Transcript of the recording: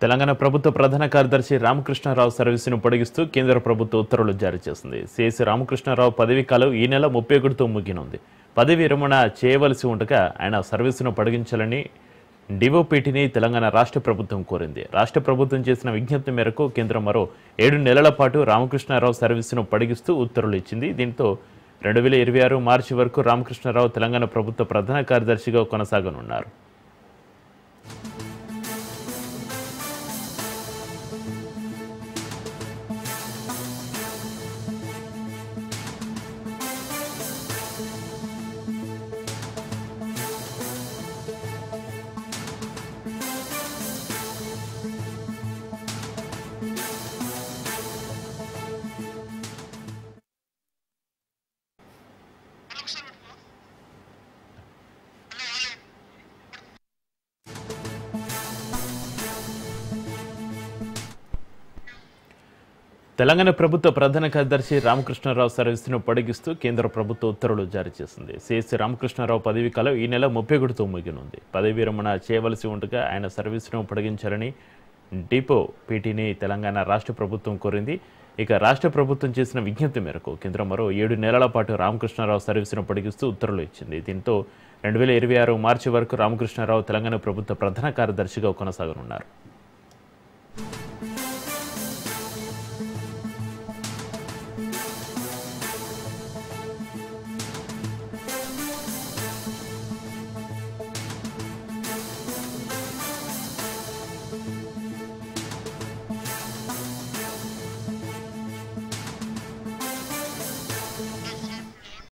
తెలంగాణ ప్రభుత్వ ప్రధాన కార్యదర్శి రామకృష్ణారావు సర్వీసును పొడిగిస్తూ కేంద్ర ప్రభుత్వం ఉత్తర్వులు జారీ చేసింది. సిఎస్ రామకృష్ణారావు పదవీ కాలం ఈ నెల 31తో ముగియనుంది. పదవి విరమణ చేయవలసి ఉండగా ఆయన సర్వీసును పొడిగించాలని డిఓపిటిని తెలంగాణ రాష్ట్ర ప్రభుత్వం కోరింది. రాష్ట్ర ప్రభుత్వం చేసిన విజ్ఞప్తి మేరకు కేంద్రం మరో 7 నెలల పాటు రామకృష్ణారావు సర్వీసును పొడిగిస్తూ ఉత్తర్వులు ఇచ్చింది. దీంతో 2026 మార్చి వరకు రామకృష్ణారావు తెలంగాణ ప్రభుత్వ ప్రధాన కార్యదర్శిగా కొనసాగనున్నారు. తెలంగాణ ప్రభుత్వ ప్రధాన కార్యదర్శి రామకృష్ణారావు సర్వీసును పొడిగిస్తూ కేంద్ర ప్రభుత్వ ఉత్తర్వులు జారీ చేసింది. సిఎస్ రామకృష్ణారావు పదవీ కాలం ఈ నెల 31తో ముగియనుంది. పదవి విరమణ చేయవలసి ఉండగా ఆయన సర్వీసును పొడిగించాలని డిఓపిటిని తెలంగాణ రాష్ట్ర ప్రభుత్వం కోరింది. ఇక రాష్ట్ర ప్రభుత్వం చేసిన విజ్ఞప్తి మేరకు కేంద్రం మరో 7 నెలల పాటు రామకృష్ణారావు సర్వీసును పొడిగిస్తూ ఉత్తర్వులు ఇచ్చింది. దీంతో 2026 మార్చి వరకు రామకృష్ణారావు తెలంగాణ ప్రభుత్వ ప్రధాన కార్యదర్శిగా కొనసాగనున్నారు.